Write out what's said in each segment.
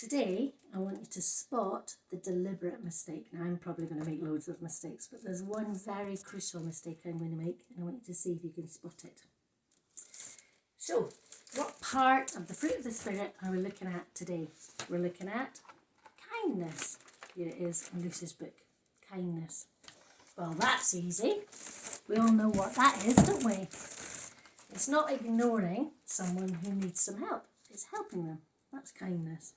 Today, I want you to spot the deliberate mistake. Now, I'm probably going to make loads of mistakes, but there's one very crucial mistake I'm going to make, and I want you to see if you can spot it. So, what part of the fruit of the Spirit are we looking at today? We're looking at kindness. Here it is in Lucy's book, kindness. Well, that's easy. We all know what that is, don't we? It's not ignoring someone who needs some help. It's helping them. That's kindness.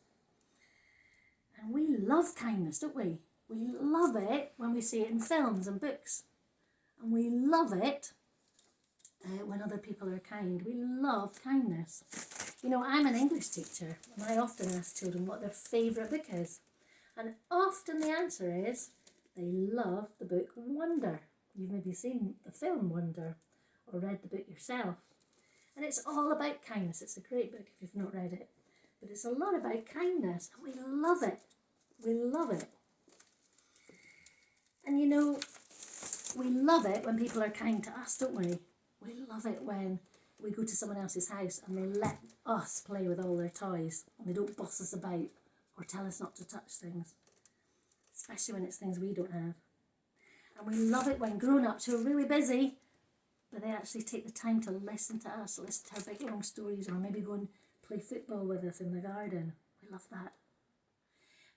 And we love kindness, don't we? We love it when we see it in films and books. And we love it when other people are kind. We love kindness. You know, I'm an English teacher, and I often ask children what their favourite book is. And often the answer is they love the book Wonder. You've maybe seen the film Wonder or read the book yourself. And it's all about kindness. It's a great book if you've not read it. But it's a lot about kindness, and we love it. We love it. And you know, we love it when people are kind to us, don't we? We love it when we go to someone else's house and they let us play with all their toys and they don't boss us about or tell us not to touch things, especially when it's things we don't have. And we love it when grown-ups who are really busy, but they actually take the time to listen to us, listen to our big long stories, or maybe go and play football with us in the garden. We love that.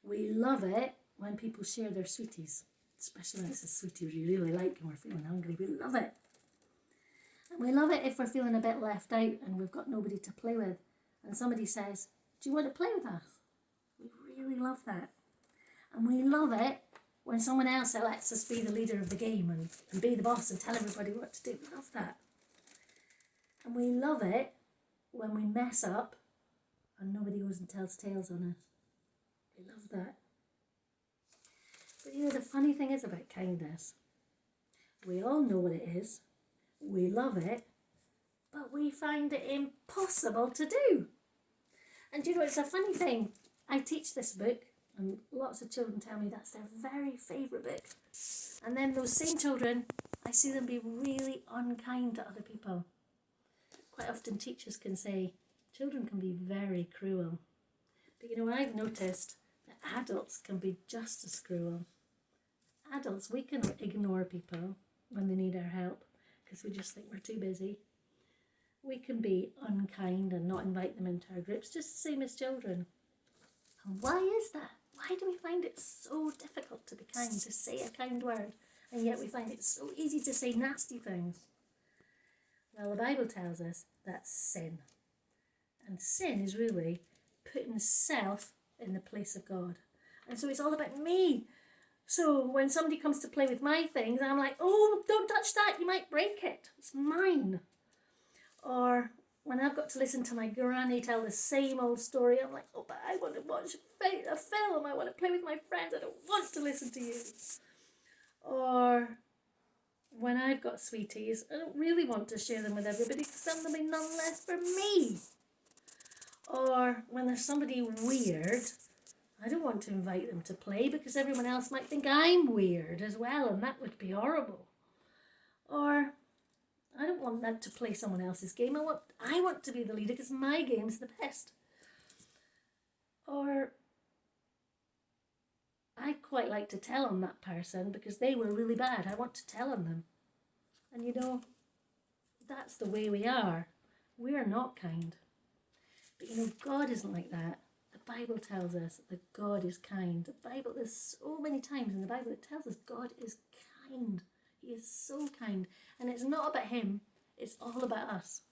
We love it when people share their sweeties, especially when it's a sweetie we really like and we're feeling hungry. We love it. And we love it if we're feeling a bit left out and we've got nobody to play with and somebody says, "Do you want to play with us?" We really love that. And we love it when someone else lets us be the leader of the game and be the boss and tell everybody what to do. We love that. And we love it when we mess up and nobody goes and tells tales on us. We love that. But you know, the funny thing is about kindness. We all know what it is. We love it. But we find it impossible to do. And you know, it's a funny thing. I teach this book and lots of children tell me that's their very favourite book. And then those same children, I see them be really unkind to other people. Quite often teachers can say, children can be very cruel. But you know, I've noticed that adults can be just as cruel. Adults, we can ignore people when they need our help because we just think we're too busy. We can be unkind and not invite them into our groups, just the same as children. And why is that? Why do we find it so difficult to be kind, to say a kind word, and yet we find it so easy to say nasty things? Well, the Bible tells us that's sin. And sin is really putting self in the place of God. And so it's all about me. So when somebody comes to play with my things, I'm like, "Oh, don't touch that, you might break it. It's mine." Or when I've got to listen to my granny tell the same old story, I'm like, "Oh, but I want to watch a film. I want to play with my friends. I don't want to listen to you." Or when I've got sweeties, I don't really want to share them with everybody because then there'll be none left for me. Or when there's somebody weird, I don't want to invite them to play because everyone else might think I'm weird as well, and that would be horrible. Or I don't want them to play someone else's game. I want to be the leader because my game's the best. Or I quite like to tell on that person because they were really bad. I want to tell on them. And you know, that's the way we are. We're not kind. But you know, God isn't like that. The Bible tells us that God is kind. The Bible, there's so many times in the Bible it tells us God is kind. He is so kind. And it's not about him, it's all about us.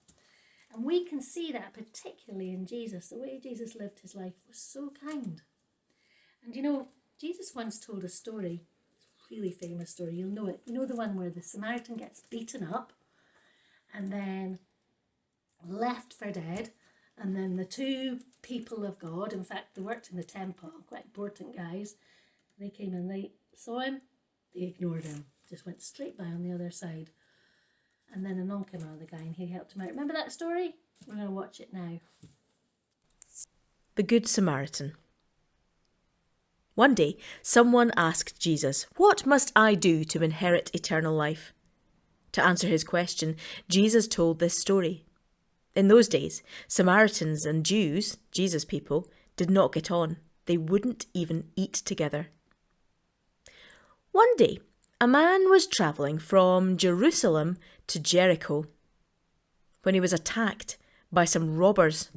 And we can see that particularly in Jesus. The way Jesus lived his life was so kind. And you know, Jesus once told a story, a really famous story, you'll know it. You know the one where the Samaritan gets beaten up and then left for dead. And then the two people of God, in fact, they worked in the temple, quite important guys, they came and they saw him, they ignored him, just went straight by on the other side. And then a nun came out of the guy and he helped him out. Remember that story? We're going to watch it now. The Good Samaritan. One day, someone asked Jesus, "What must I do to inherit eternal life?" To answer his question, Jesus told this story. In those days, Samaritans and Jews, Jesus' people, did not get on. they wouldn't even eat together. One day, a man was travelling from Jerusalem to Jericho when he was attacked by some robbers.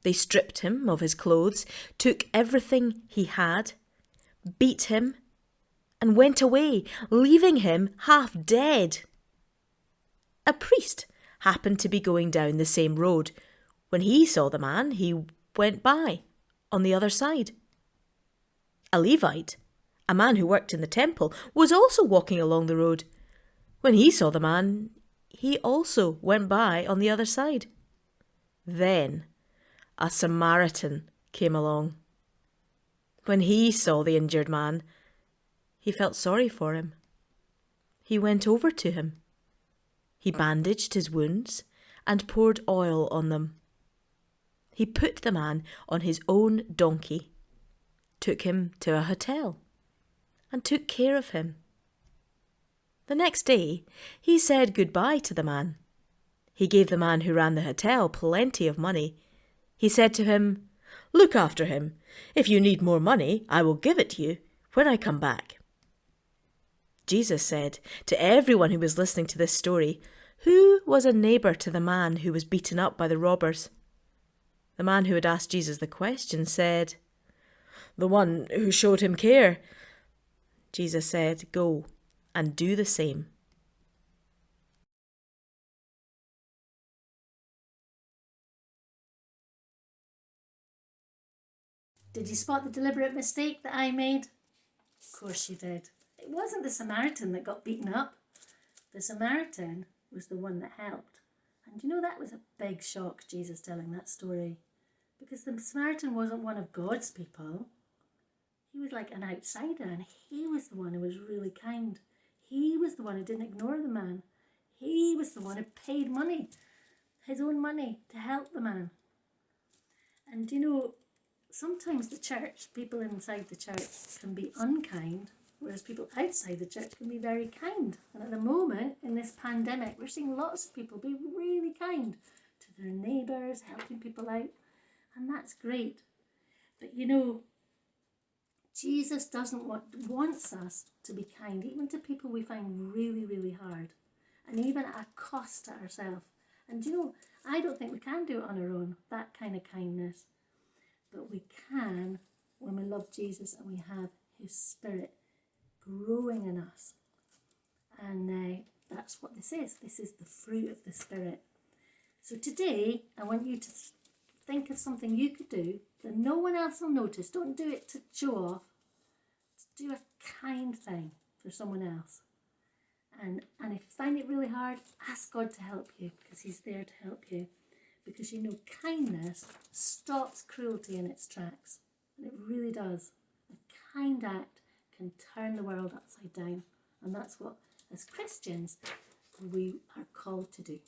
They stripped him of his clothes, took everything he had, beat him, and went away, leaving him half dead. A priest happened to be going down the same road. When he saw the man, he went by on the other side. A Levite, a man who worked in the temple, was also walking along the road. When he saw the man, he also went by on the other side. Then a Samaritan came along. When he saw the injured man, he felt sorry for him. He went over to him. He bandaged his wounds and poured oil on them. He put the man on his own donkey, took him to a hotel, and took care of him. The next day, he said goodbye to the man. He gave the man who ran the hotel plenty of money. He said to him, "Look after him. If you need more money, I will give it to you when I come back." Jesus said to everyone who was listening to this story, "Who was a neighbour to the man who was beaten up by the robbers?" The man who had asked Jesus the question said, "The one who showed him care." Jesus said, "Go and do the same." Did you spot the deliberate mistake that I made? Of course you did. It wasn't the Samaritan that got beaten up. The Samaritan was the one that helped. And you know, that was a big shock, Jesus telling that story. Because the Samaritan wasn't one of God's people. He was like an outsider, and he was the one who was really kind. He was the one who didn't ignore the man. He was the one who paid money, his own money, to help the man. And you know, sometimes the church, people inside the church can be unkind, whereas people outside the church can be very kind. And at the moment, in this pandemic, we're seeing lots of people be really kind to their neighbours, helping people out. And that's great. But you know, Jesus wants us to be kind, even to people we find really, really hard, and even at a cost to ourselves. And you know, I don't think we can do it on our own, that kind of kindness. But we can when we love Jesus and we have his Spirit growing in us. And that's what this is. This is the fruit of the Spirit. So today, I want you to think of something you could do that no one else will notice. Don't do it to show off. Do a kind thing for someone else. And if you find it really hard, ask God to help you, because he's there to help you. Because you know, kindness stops cruelty in its tracks. And it really does. A kind act can turn the world upside down. And that's what, as Christians, we are called to do.